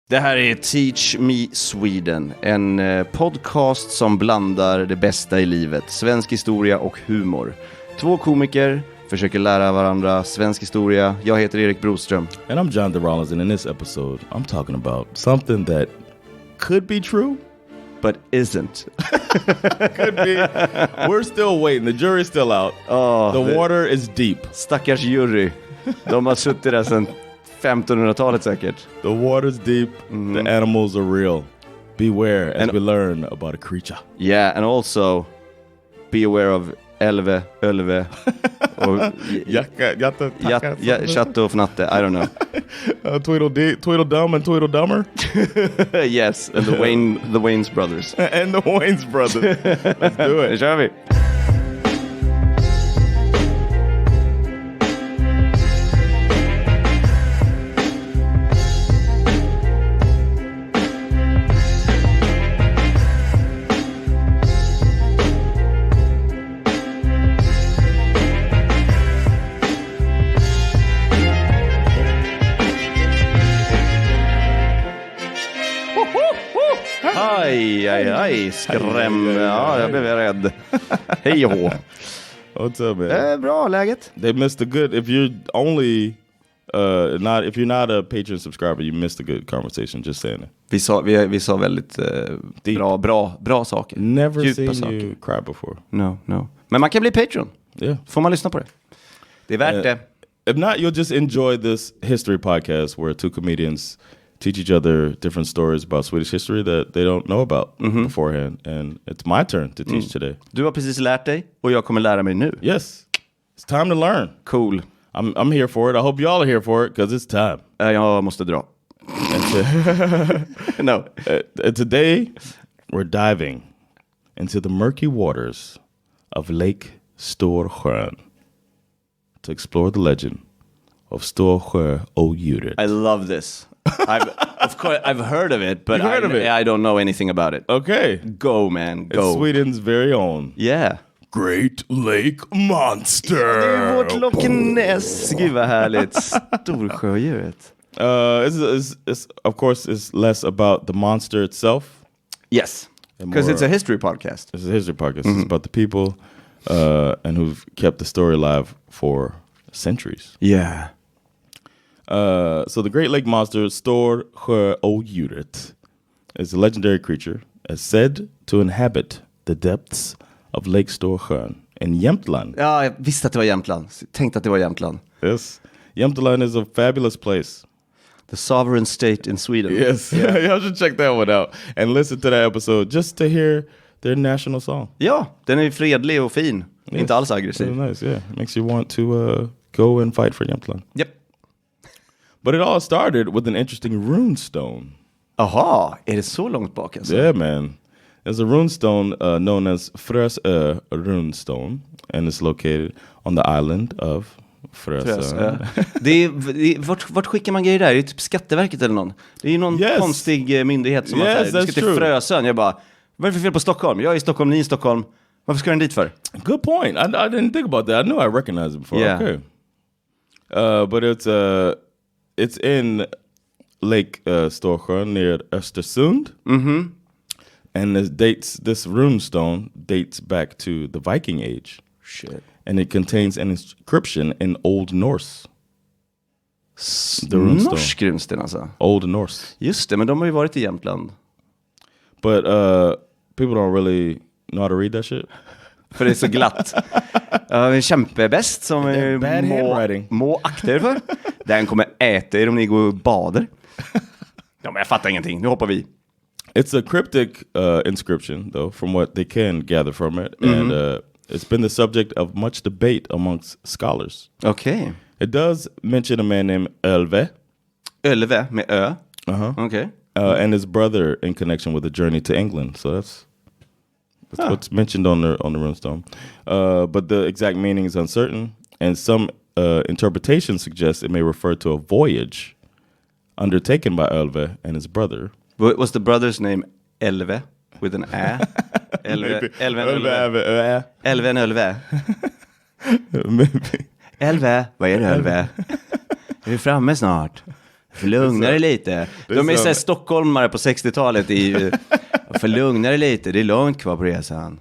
Det här är Teach Me Sweden, en podcast som blandar det bästa i livet, svensk historia och humor. 2 komiker försöker lära varandra svensk historia. Jag heter Erik Broström. And I'm Jonathan Rollins, and in this episode, I'm talking about something that could be true, but isn't. Could be. We're still waiting. The jury's still out. The water is deep. Stackars jury. De har suttit där sedan 1500-talet säkert. The water's deep. The animals are real. Beware as we learn about a creature. Yeah, and also be aware of Elve, Ölve och Chatte och Fnatte, I don't know. Tweedledum and Tweedledummer. Yes, and the Wayne's brothers. And the Wayne's brothers. Let's do it. Nu kör vi. Aj, skräm. Ja, jag blev rädd. Hej och hå. What's up, man? Bra, läget? They missed a good, if you're only, if you're not a Patreon subscriber, you missed a good conversation, just saying it. Vi sa väldigt bra saker. Never djupa seen saker. You cry before. No. Men man kan bli Patreon. Yeah. Får man lyssna på det. Det är värt det. If not, you'll just enjoy this history podcast where 2 comedians teach each other different stories about Swedish history that they don't know about beforehand. And it's my turn to teach today. Du har precis lärt dig och jag kommer lära mig nu. Yes. It's time to learn. Cool. I'm here for it. I hope y'all are here for it because it's time. Jag måste dra. No. Today, we're diving into the murky waters of Lake Storsjö to explore the legend of Storsjöodjuret. I love this. I've heard of it, but I don't know anything about it. Okay. Go, man, go. It's Sweden's very own. Yeah. Great Lake Monster. Det är vårt Loch Ness. Gud vad härligt. Storsjöodjuret. It's of course is less about the monster itself. Yes. Because it's a history podcast. It's a history podcast. It's about the people and who've kept the story alive for centuries. Yeah. So the Great Lake Monster, Storsjöodjuret, is a legendary creature as said to inhabit the depths of Lake Storsjö in Jämtland. Ja, jag visste att det var Jämtland. Tänkte att det var Jämtland. Yes. Jämtland is a fabulous place. The sovereign state in Sweden. Yes. Yeah. Y'all should check that one out and listen to that episode just to hear their national song. Ja, den är fredlig och fin. Yes. Inte alls aggressiv. Really nice, yeah. Makes you want to go and fight for Jämtland. Yep. But it all started with an interesting rune stone. Aha, är det så långt bak alltså? Yeah, man. There's a rune stone known as Frösö rune stone, and it's located on the island of Frösö. Vart skickar man grejer där? Det är typ Skatteverket eller någon. Det är ju någon konstig myndighet som säger du ska till Frösön. Jag bara, vad är det för fel på Stockholm? Jag är i Stockholm, ni är i Stockholm. Varför ska den dit för? Good point. I didn't think about that. I knew I recognized it before. Yeah. Okay. But it's in Lake Storsjö near Östersund. Mm-hmm. And this rune stone dates back to the Viking Age. Shit. And it contains an inscription in Old Norse. The rune stone. Norsk runsten alltså. Old Norse. Just det, men de har ju varit i Jämtland. But people don't really know how to read that shit. För det är så glatt. Kämpebäst som må akta er för. Den kommer äta er om ni går och badar. Ja, men jag fattar ingenting. Nu hoppar vi. It's a cryptic inscription, though, from what they can gather from it. And it's been the subject of much debate amongst scholars. Okay. It does mention a man named Ölve. Ölve med ö? Okay. And his brother in connection with a journey to England. So that's what's mentioned on the runestone. But the exact meaning is uncertain. And some interpretation suggests it may refer to a voyage undertaken by Ölve and his brother. Was the brother's name Elve with an ä? Elve en Ölve. Maybe. Elve, vad är det Ölve? Är vi framme snart? Förlugna dig lite. De är så här stockholmare på 60-talet förlugna dig lite, det är långt kvar på resan.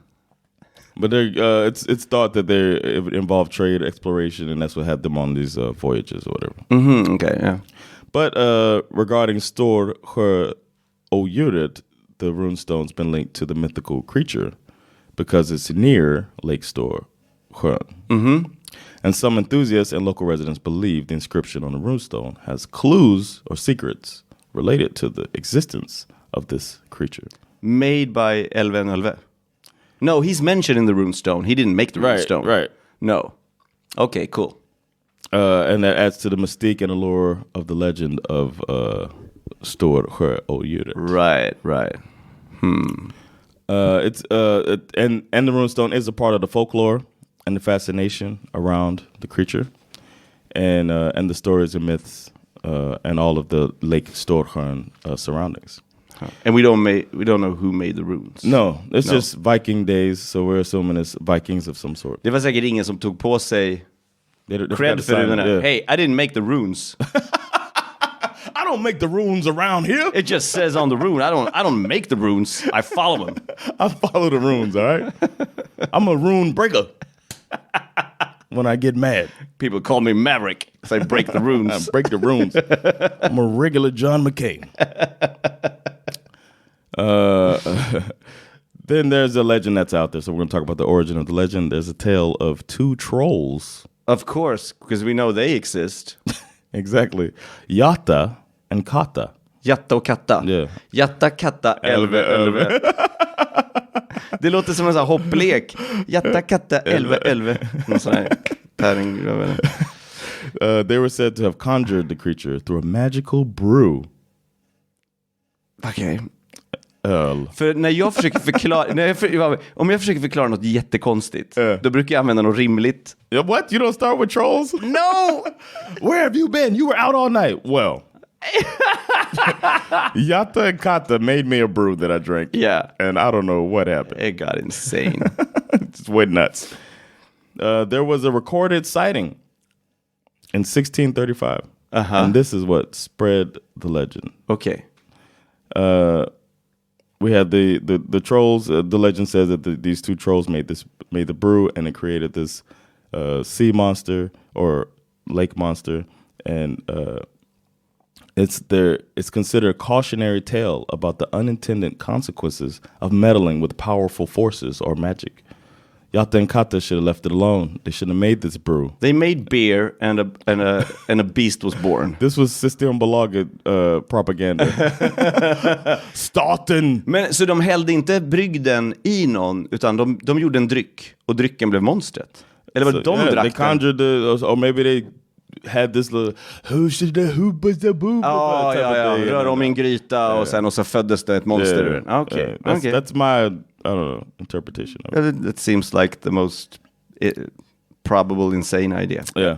But it's thought that they involve trade, exploration, and that's what had them on these voyages or whatever. Okay, yeah. But regarding Storsjöodjuret, the runestone's been linked to the mythical creature because it's near Lake Storsjö. And some enthusiasts and local residents believe the inscription on the runestone has clues or secrets related to the existence of this creature. Made by Elve. No, he's mentioned in the runestone. He didn't make the runestone. Right. No. Okay, cool. And that adds to the mystique and allure of the legend of Storsjöodjuret. Right. And the runestone is a part of the folklore and the fascination around the creature, and the stories and myths, and all of the Lake Storsjön surroundings. And we don't know who made the runes. No, it's just Viking days, so we're assuming it's Vikings of some sort. Det var säkert ingen som tog på sig cred för runorna. Hey, I didn't make the runes. I don't make the runes around here. It just says on the rune. I don't make the runes. I follow them. I follow the runes, all right? I'm a rune breaker. When I get mad. People call me Maverick because I break the runes. I break the runes. I'm a regular John McCain. Then there's a legend that's out there. So we're going to talk about the origin of the legend. There's a tale of two trolls. Of course, because we know they exist. Exactly. Jatta and Katta. Jatta och Katta. Yeah. Jatta, Katta, Elve. Det låter som en sån här hopplek. Jatta, Katta, Elve. Någon sån här päring. They were said to have conjured the creature through a magical brew. Okej. För när jag försöker förklara om jag försöker förklara något jättekonstigt, då brukar jag använda något rimligt. What? You don't start with trolls? No! Where have you been? You were out all night. Well, Jatta and Katta made me a brew that I drank. Yeah. And I don't know what happened. It got insane. It went nuts. There was a recorded sighting in 1635. And this is what spread the legend. Okay. We had the trolls. The legend says that these two trolls made the brew, and it created this sea monster or lake monster, and it's considered a cautionary tale about the unintended consequences of meddling with powerful forces or magic. Jatta and Katta should have left it alone. They shouldn't have made this brew. They made beer and a beast was born. This was Systembolaget propaganda. Staten! Men så de hällde inte brygden i någon, utan de gjorde en dryck och drycken blev monstret. Eller vad de drack? They conjured or maybe they had this little rör om i en gryta och sen och så föddes det ett monster ur den. Okay. That's my I don't know interpretation of it. That seems like the most probable insane idea. Yeah.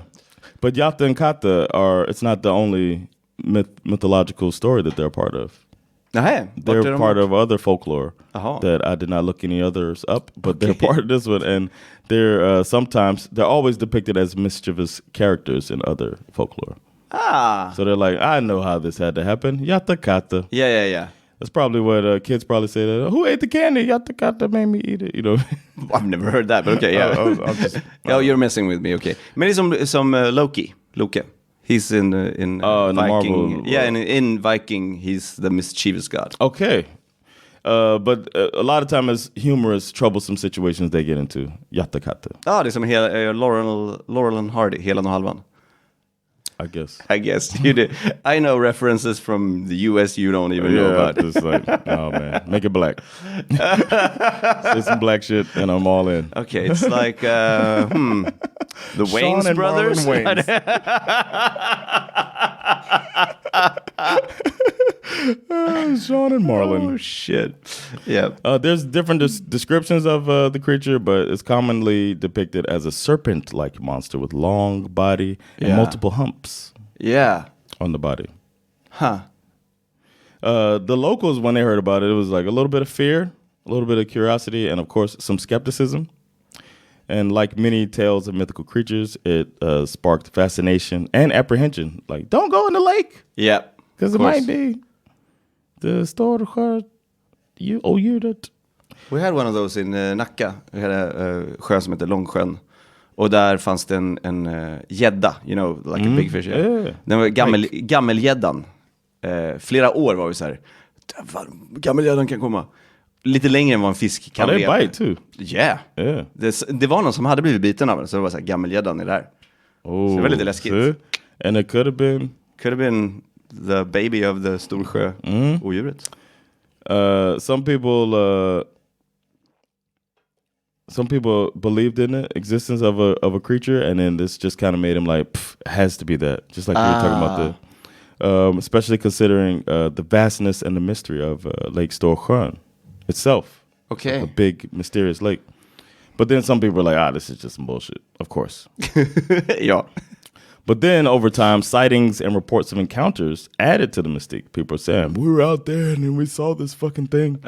But Jatta and Katta it's not the only mythological story that they're part of. They're part of other folklore that I did not look any others up, but they're part of this one, and they're always depicted as mischievous characters in other folklore. So they're like, I know how this had to happen. Jatta Katta. Yeah. That's probably what kids probably say. That, who ate the candy? Jatta Katta made me eat it. You know. I've never heard that, but okay, yeah. You're messing with me. Okay, men det är som Loke. He's in Viking. Marvel, in Viking, he's the mischievous god. Okay. But a lot of time it's humorous, troublesome situations they get into. Jatta Katta. Det är som Laurel and Hardy, Helan och halvan. I guess you did. I know references from the US you don't even know about. Just like, oh man, make it black. Say some black shit and I'm all in. Okay, it's like the Wayans brothers. Sean and Marlon. Oh shit. Yeah. There's different descriptions of the creature, but it's commonly depicted as a serpent-like monster with long body and multiple humps. Yeah. On the body. Huh. The locals, when they heard about it, it was like a little bit of fear, a little bit of curiosity, and of course some skepticism. And like many tales of mythical creatures, it sparked fascination and apprehension. Like, don't go in the lake. Yeah. Because it might be the Storsjöodjuret. We had one of those in Nacka. Vi hade sjö som heter Långsjön. Och där fanns det en gädda, you know, like a big fish. Yeah. Den var gammelgäddan. Flera år var vi så här, gammelgäddan kan komma. Lite längre än vad en fisk kan leva. They bite too. Yeah. Det var någon som hade blivit biten av den, så det var så här, gammelgäddan är där. Så det var lite läskigt. And it could have been the baby of the Storsjöodjuret. Some people believed in the existence of a creature, and then this just kind of made them like, it has to be that. Just like we were talking about especially considering the vastness and the mystery of Lake Storsjö itself. Okay. Like a big, mysterious lake. But then some people are like, this is just some bullshit. Of course. Yeah. But then over time, sightings and reports of encounters added to the mystique. People are saying, we were out there and then we saw this fucking thing.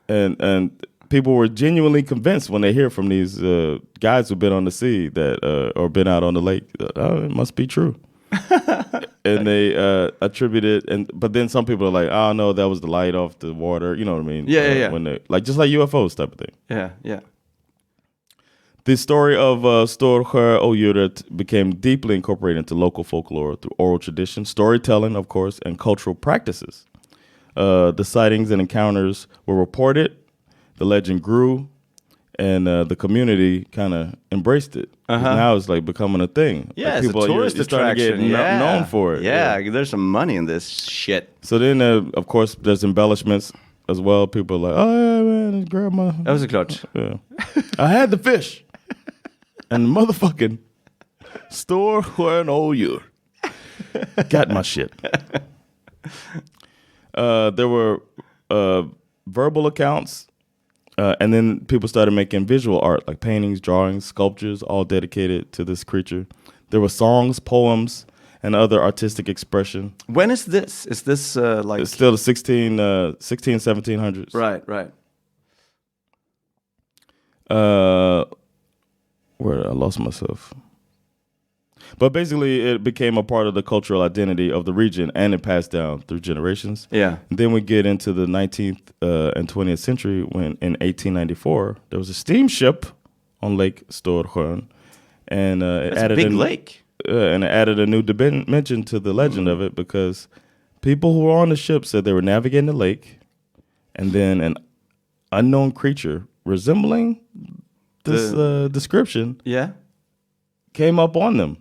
And people were genuinely convinced when they hear from these guys who've been on the sea that or been out on the lake, it must be true. And they attribute it, but then some people are like, no, that was the light off the water. You know what I mean? Yeah. When they, like, just like UFOs type of thing. Yeah. The story of Storsjöodjuret became deeply incorporated into local folklore through oral tradition, storytelling, of course, and cultural practices. The sightings and encounters were reported, the legend grew, and the community kind of embraced it. Now it's like becoming a thing. Yeah, like it's a tourist attraction. To get known for it. Yeah, there's some money in this shit. So then, of course, there's embellishments as well. People are like, oh yeah, man, grandma. That was klart. Yeah. I had the fish. And motherfucking Storsjöodjuret got my shit. There were verbal accounts, and then people started making visual art, like paintings, drawings, sculptures, all dedicated to this creature. There were songs, poems, and other artistic expression. When is this? Is this like... It's still the 1700s. Right. Where I lost myself. But basically, it became a part of the cultural identity of the region, and it passed down through generations. Yeah. And then we get into the 19th and 20th century when, in 1894, there was a steamship on Lake Storsjö, and it added a big lake. And it added a new dimension to the legend of it, because people who were on the ship said they were navigating the lake, and then an unknown creature resembling this description came up on them.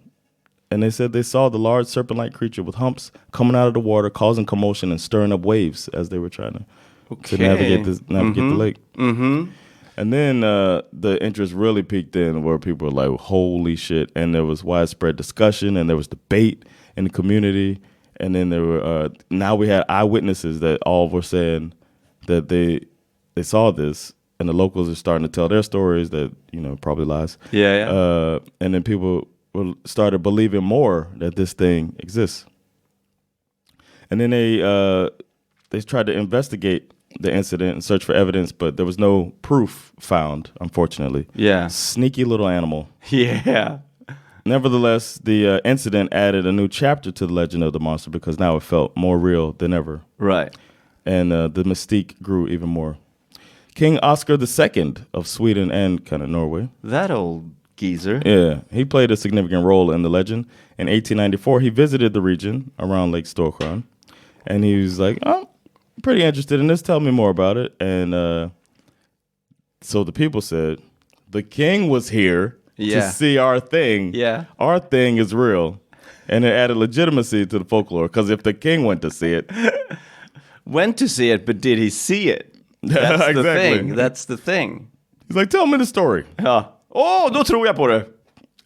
And they said they saw the large serpent-like creature with humps coming out of the water, causing commotion and stirring up waves as they were trying to navigate the lake. Mm-hmm. And then the interest really peaked in where people were like, holy shit. And there was widespread discussion, and there was debate in the community. And then there were now we had eyewitnesses that all were saying that they saw this. And the locals are starting to tell their stories that, probably lies. Yeah. And then people started believing more that this thing exists. And then they tried to investigate the incident and search for evidence, but there was no proof found, unfortunately. Yeah. Sneaky little animal. Yeah. Nevertheless, the incident added a new chapter to the legend of the monster, because now it felt more real than ever. Right. And the mystique grew even more. King Oscar II of Sweden and kind of Norway. That old geezer. Yeah, he played a significant role in the legend. In 1894, he visited the region around Lake Storsjö, and he was like, I'm pretty interested in this. Tell me more about it. And so the people said, the king was here to see our thing. Yeah. Our thing is real. And it added legitimacy to the folklore, because if the king went to see it. Went to see it, but did he see it? That's exactly. the thing. That's the thing. He's like, tell me the story. Ja. Då tror jag på det.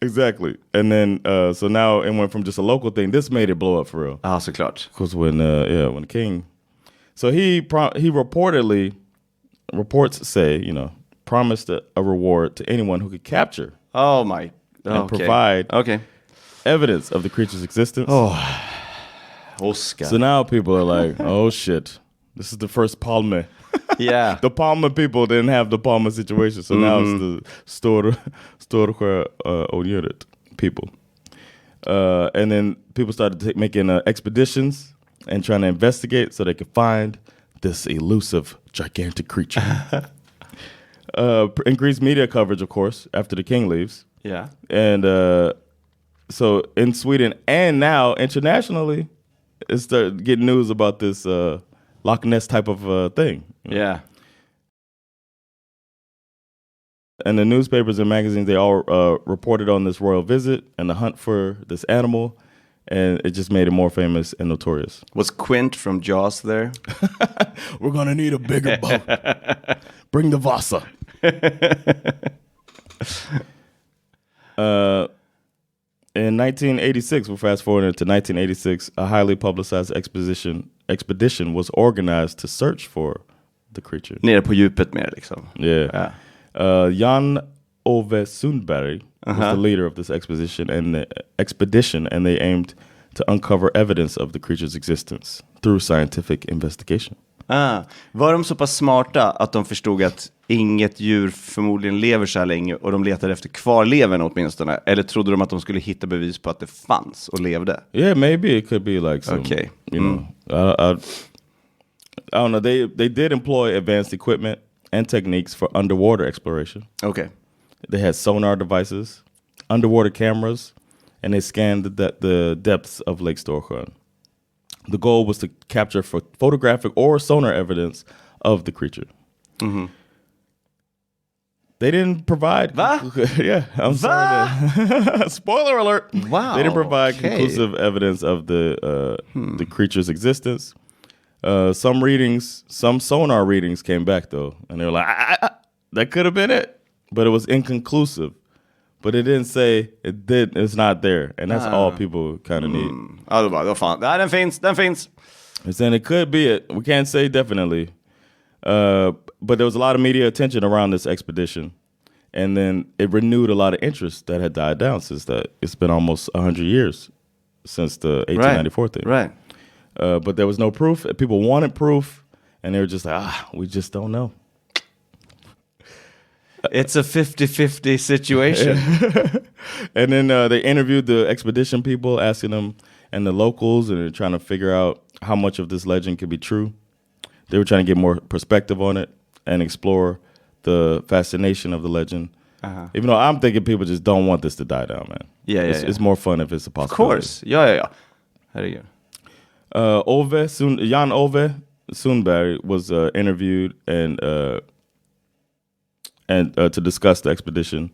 Exactly. And then, so now it went from just a local thing. This made it blow up for real. Såklart. Because when the king... So he reportedly, reports say, promised a reward to anyone who could capture and provide evidence of the creature's existence. Oscar. So now people are like, oh shit, this is the first Palme. Yeah. The Palmer people didn't have the Palmer situation, so now it's the Storsjöodjuret people. And then people started making expeditions and trying to investigate so they could find this elusive, gigantic creature. Increased media coverage, of course, after the king leaves. Yeah. And so in Sweden and now internationally, it started getting news about this Loch Ness type of thing. Yeah. And the newspapers and magazines, they all reported on this royal visit and the hunt for this animal. And it just made it more famous and notorious. Was Quint from Jaws there? We're going to need a bigger boat. Bring the Vasa. In 1986, we're fast forwarding to 1986, a highly publicized expedition was organized to search for the creature. Nere på djupet mer liksom. Yeah. Jan Ove Sundberg was the leader of this expedition, and they aimed to uncover evidence of the creature's existence through scientific investigation. Var de så pass smarta att de förstod att inget djur förmodligen lever så här länge och de letade efter kvarleven åtminstone? Eller trodde de att de skulle hitta bevis på att det fanns och levde? Yeah, maybe it could be like some, you know, I don't know. They did employ advanced equipment and techniques for underwater exploration. Okay. They had sonar devices, underwater cameras, and they scanned the depths of Lake Storsjö. The goal was to capture photographic or sonar evidence of the creature. Mm-hmm. They didn't provide... Yeah, I'm sorry. Spoiler alert. Wow. They didn't provide conclusive evidence of the creature's existence. Some sonar readings came back, though, and they were like, that could have been it. But it was inconclusive. But it didn't say it's not there. And that's all people kind of need. Ja, då bara, fan. Den finns. And saying it could be it. We can't say definitely. But there was a lot of media attention around this expedition. And then it renewed a lot of interest that had died down since that. It's been almost 100 years since the 1894 thing. Right. But there was no proof. People wanted proof. And they were just like, we just don't know. It's a 50-50 situation. And then they interviewed the expedition people, asking them and the locals, and they're trying to figure out how much of this legend could be true. They were trying to get more perspective on it and explore the fascination of the legend. Even though I'm thinking people just don't want this to die down, man. Yeah. It's more fun if it's a possibility. Of course. Yeah. Herregud. Jan Ove Sundberg was interviewed and to discuss the expedition,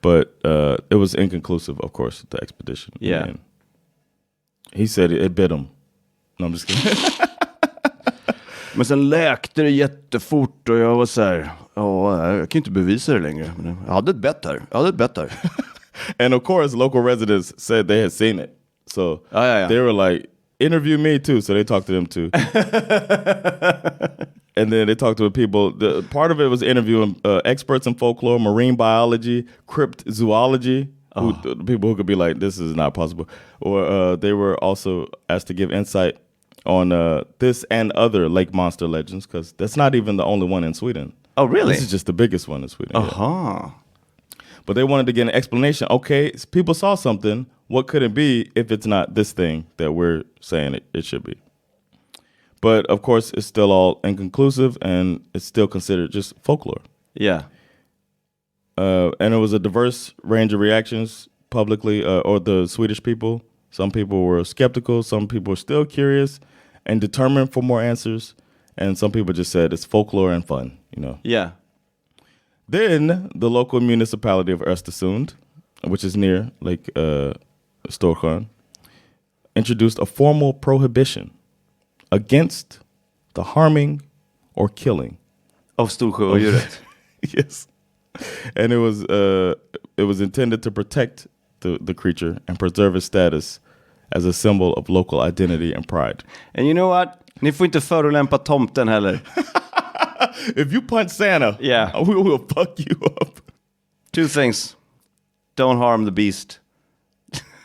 but it was inconclusive, of course, the expedition. Yeah. And he said it bit him. No, I'm just kidding. Men sen läkte det jättefort och jag var så här, jag kan inte bevisa det längre. Men jag hade ett bett där. And of course, local residents said they had seen it. So they were like, interview me too. So they talked to them too. And then they talked to the people. Part of it was interviewing experts in folklore, marine biology, cryptozoology. People who could be like, this is not possible. Or they were also asked to give insight on this and other lake monster legends, because that's not even the only one in Sweden. Oh, really? This is just the biggest one in Sweden. Yeah. But they wanted to get an explanation. Okay, people saw something. What could it be if it's not this thing that we're saying it should be? But, of course, it's still all inconclusive, and it's still considered just folklore. Yeah. And it was a diverse range of reactions publicly, or the Swedish people. Some people were skeptical. Some people were still curious and determined for more answers. And some people just said it's folklore and fun, you know. Yeah. Then the local municipality of Östersund, which is near Lake Storsjö, introduced a formal prohibition against the harming or killing of Storsjöodjuret. Yes. And it was intended to protect the creature and preserve its status as a symbol of local identity and pride. And you know what? Ni får inte förolämpa tomten heller. If you punch Santa, we will fuck you up. 2 things. Don't harm the beast.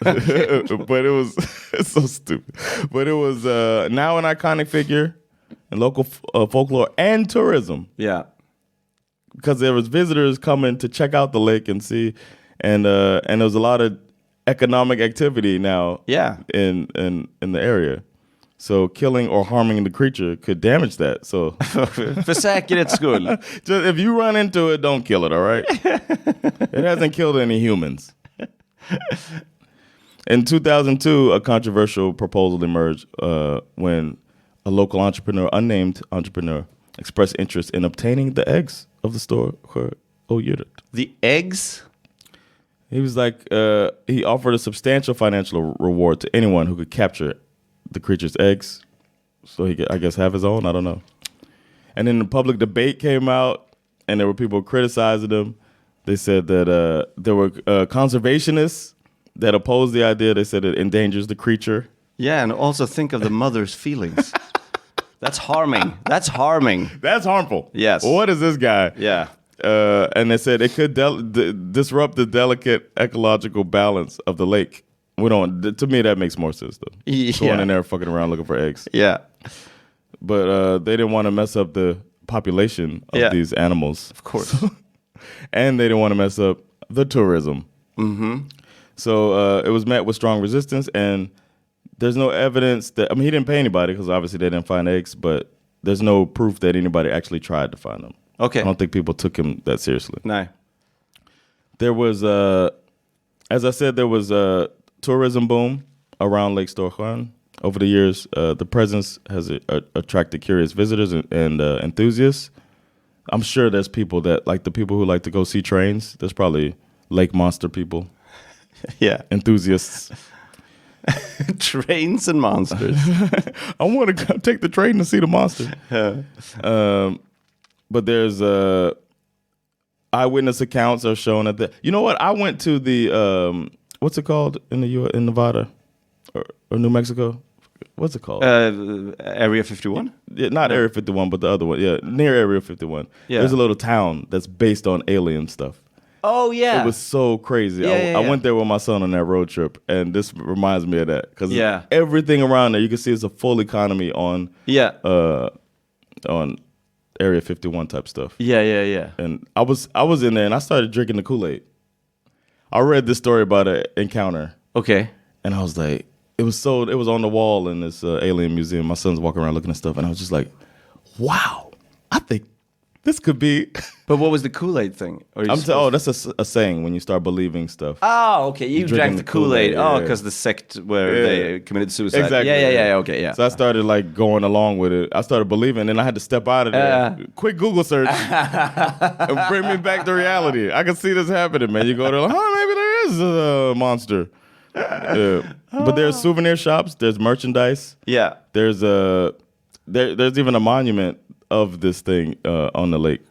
But it was it's so stupid. But it was now an iconic figure and local folklore and tourism. Yeah. Because there was visitors coming to check out the lake and see, and there was a lot of economic activity now. Yeah. In the area, so killing or harming the creature could damage that. So, för säkerhets skull. just if you run into it, don't kill it. All right. It hasn't killed any humans. In 2002, a controversial proposal emerged when a local unnamed entrepreneur, expressed interest in obtaining the eggs of the Storsjöodjuret. The eggs? He was like, he offered a substantial financial reward to anyone who could capture the creature's eggs, so he could, I guess, have his own. I don't know. And then the public debate came out, and there were people criticizing him. They said that there were conservationists that opposed the idea. They said it endangers the creature. Yeah, and also think of the mother's feelings. That's harming. That's harming. That's harmful. Yes. Well, what is this guy? Yeah. And they said it could disrupt the delicate ecological balance of the lake. We don't. To me, that makes more sense though. Yeah. Going in there fucking around looking for eggs. Yeah. But they didn't want to mess up the population of these animals, of course. And they didn't want to mess up the tourism. Mm-hmm. So it was met with strong resistance, and there's no evidence that, I mean, he didn't pay anybody because obviously they didn't find eggs, but there's no proof that anybody actually tried to find them. Okay. I don't think people took him that seriously. No. There was, as I said, there was a tourism boom around Lake Storsjö. Over the years, the presence has attracted curious visitors and enthusiasts. I'm sure there's people that, like the people who like to go see trains, there's probably lake monster people. Yeah. Enthusiasts. Trains and monsters. I want to take the train to see the monster. But there's eyewitness accounts are shown at the. You know what? I went to the what's it called in in Nevada or New Mexico? What's it called? Area 51? Yeah, not Area 51, but the other one. Yeah, near Area 51. Yeah. There's a little town that's based on alien stuff. Oh, yeah. It was so crazy. I went there with my son on that road trip, and this reminds me of that. Because everything around there, you can see it's a full economy on Area 51 type stuff. Yeah. And I was in there, and I started drinking the Kool-Aid. I read this story about an encounter. Okay. And I was like, it was on the wall in this alien museum. My son's walking around looking at stuff, and I was just like, wow, I think this could be. But what was the Kool-Aid thing? That's a saying when you start believing stuff. Oh, okay. You drank the Kool-Aid. Oh, because the sect where they committed suicide. Exactly. Yeah. Okay, yeah. So I started like going along with it. I started believing, and I had to step out of there. Quick Google search and bring me back to reality. I can see this happening, man. You go there, like, maybe there is a monster. But there's souvenir shops. There's merchandise. Yeah. There's there's even a monument of this thing on the lake.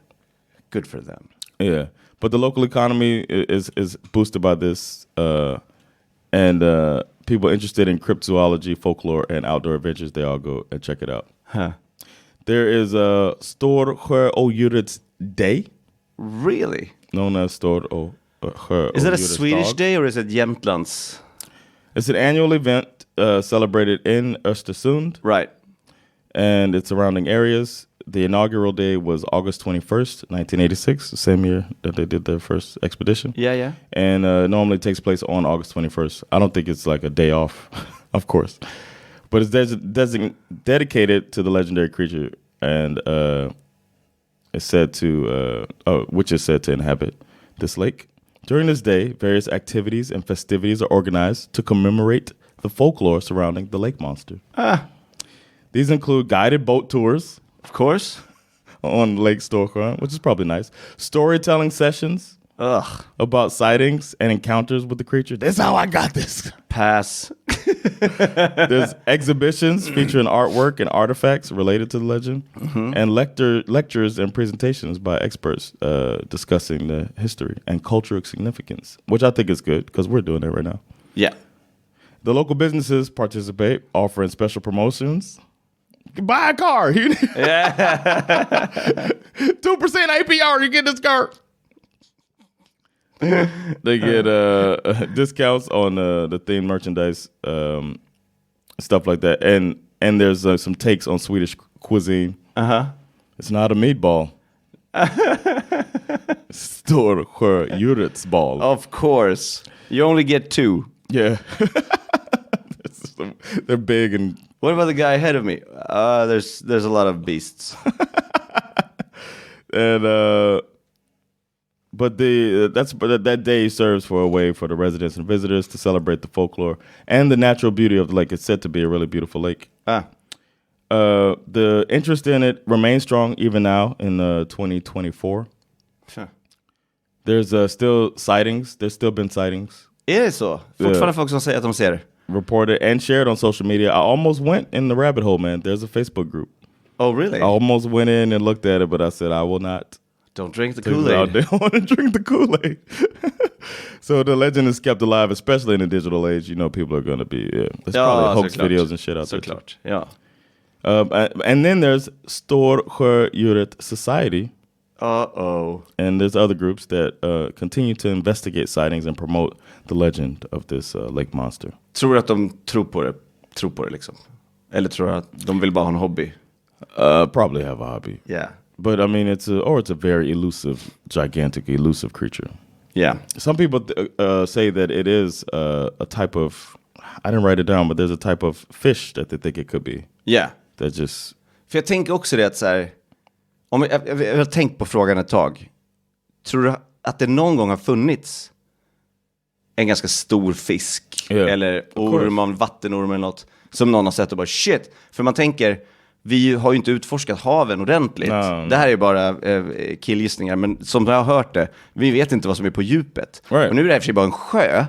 Good for them. Yeah, but the local economy is boosted by this, and people interested in cryptozoology, folklore, and outdoor adventures, they all go and check it out. Huh. There is a Storsjöodjuret's Day. Really? Known as Storsjöodjuret's Is that a Swedish dog. day or is it Jämtland's? It's an annual event celebrated in Östersund. Right. And its surrounding areas. The inaugural day was August 21st, 1986, the same year that they did their first expedition. Yeah. And normally takes place on August 21st. I don't think it's like a day off, of course. But it's dedicated to the legendary creature, and it's said to, which is said to inhabit this lake. During this day, various activities and festivities are organized to commemorate the folklore surrounding the lake monster. These include guided boat tours. Of course. On Lake Storsjö, which is probably nice. Storytelling sessions. About sightings and encounters with the creature. That's how I got this. Pass. There's exhibitions featuring artwork and artifacts related to the legend. Mm-hmm. And lectures and presentations by experts discussing the history and cultural significance, which I think is good because we're doing that right now. Yeah. The local businesses participate, offering special promotions. Buy a car. 2% APR, you get this car. They get discounts on the themed merchandise, stuff like that. And and there's some takes on Swedish cuisine. It's not a meatball. Storsjöodjurets ball. Of course. You only get 2. Yeah. They're big and... What about the guy ahead of me? There's a lot of beasts. And but that day serves for a way for the residents and visitors to celebrate the folklore and the natural beauty of the lake. It's said to be a really beautiful lake. The interest in it remains strong even now in 2024. Sure. There's still sightings. There's still been sightings. Är det så? Fortfarande folk som säger att de ser det. Reported and shared on social media. I almost went in the rabbit hole, man. There's a Facebook group. Oh, really? I almost went in and looked at it, but I said I will not. Don't drink the Kool-Aid. They don't want to drink the Kool-Aid. So the legend is kept alive, especially in the digital age. You know, people are going to be... there's probably hoax videos and shit out there. Såklart, ja. And then there's Storsjöodjuret Society. And there's other groups that continue to investigate sightings and promote the legend of this lake monster. Tror du att de tror på det liksom? Eller tror du att de vill bara ha en hobby? Probably have a hobby. Yeah. But I mean, it's a very elusive, gigantic, elusive creature. Yeah. Some people say that it is a type of... I didn't write it down, but there's a type of fish that they think it could be. Yeah. That just... För jag tänker också det att så här... Jag har tänkt på frågan ett tag. Tror du att det någon gång har funnits en ganska stor fisk eller orm, vattenorm eller något som någon har sett och bara shit? För man tänker, vi har ju inte utforskat haven ordentligt. Det här är ju bara killgissningar, men som jag har hört det, vi vet inte vad som är på djupet. Right. Och nu är det i och för sig bara en sjö,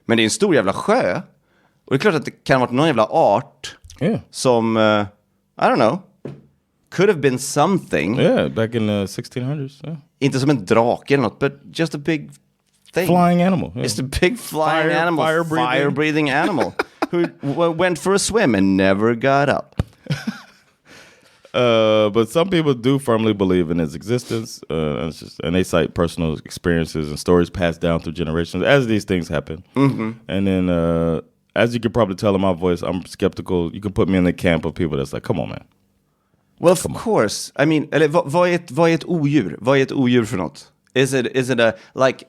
men det är en stor jävla sjö. Och det är klart att det kan ha varit någon jävla art som, I don't know, could have been something. Yeah, back in the 1600s. Yeah. Inte som en drake eller något, but just a big thing. Flying animal. Yeah. Just a big flying animal. Fire-breathing animal. Who went for a swim and never got up. But some people do firmly believe in its existence. And they cite personal experiences and stories passed down through generations as these things happen. Mm-hmm. And then, as you can probably tell in my voice, I'm skeptical. You can put me in the camp of people that's like, come on, man. Well, of course. I mean, eller vad är ett odjur? Vad är ett odjur för något? Is it a, like,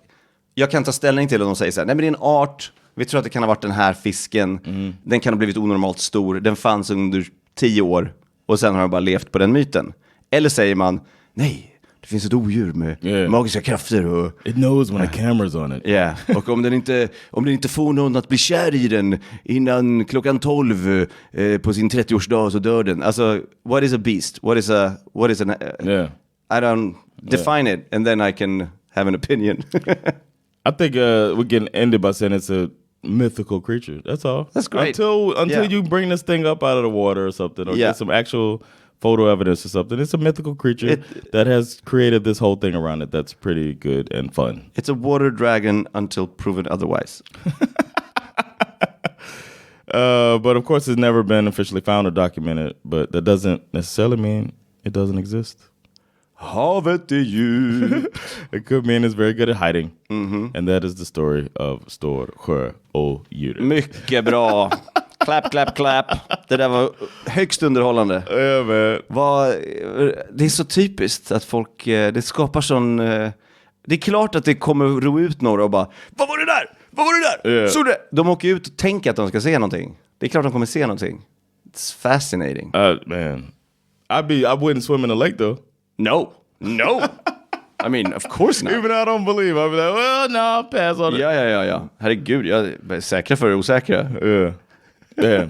jag kan ta ställning till om de säger så här, nej men det är en art, vi tror att det kan ha varit den här fisken, den kan ha blivit onormalt stor, den fanns under 10 år och sen har den bara levt på den myten. Eller säger man, nej, det finns ett odjur med magiska krafter och... It knows when a camera's on it. Ja, och om den inte får någon att bli kär i den innan klockan 12 på sin 30-årsdag så dör den. Alltså, what is a beast? What is an... I don't define it, and then I can have an opinion. I think we can end it by saying it's a mythical creature. That's all. That's great. Until you bring this thing up out of the water or something, or get some actual... photo evidence or something. It's a mythical creature that has created this whole thing around it that's pretty good and fun. It's a water dragon until proven otherwise. But of course it's never been officially found or documented, but that doesn't necessarily mean it doesn't exist. Havet är djupt. It could mean it's very good at hiding. Mm-hmm. And that is the story of Storsjöodjuret. Mycket bra. Clap, clap, clap. Det där var högst underhållande. Yeah, man. Det är så typiskt att folk, det skapar sån... Det är klart att det kommer ro ut några och bara, vad var det där? Vad var det där? Yeah. Så det? De åker ut och tänker att de ska se någonting. Det är klart de kommer se någonting. It's fascinating. Man. I wouldn't swim in the lake though. No. I mean, of course not. Even I don't believe. I'd be like, well, no, pass on it. Ja. Herregud, jag är säkra för det osäkra. Yeah.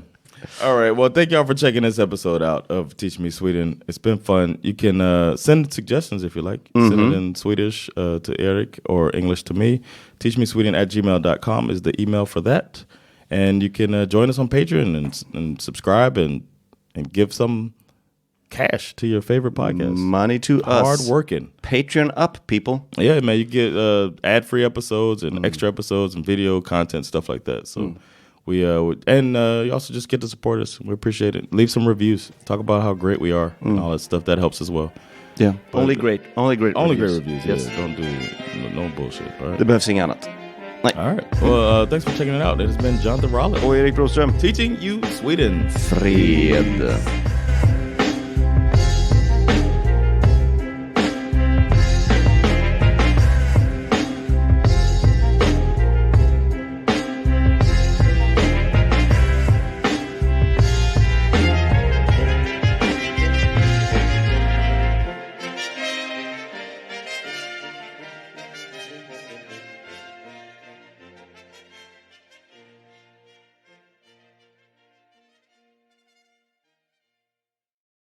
All right. Well, thank y'all for checking this episode out of Teach Me Sweden. It's been fun. You can send suggestions if you like. Mm-hmm. Send it in Swedish to Erik or English to me. teachmesweden@gmail.com is the email for that. And you can join us on Patreon and subscribe and give some cash to your favorite podcast. Money to us. Hard working. Patreon up, people. Yeah, man. You get ad-free episodes and extra episodes and video content, stuff like that. So... you also just get to support us. We appreciate it. Leave some reviews. Talk about how great we are and all that stuff. That helps as well. Yeah, but only great reviews. Yes. Yeah, don't do no bullshit. All right? Det behövs inget annat. Nej. All right. Well, thanks for checking it out. It has been Jonathan Rollins. Och Erik Broström. Teaching you Sweden. Fred.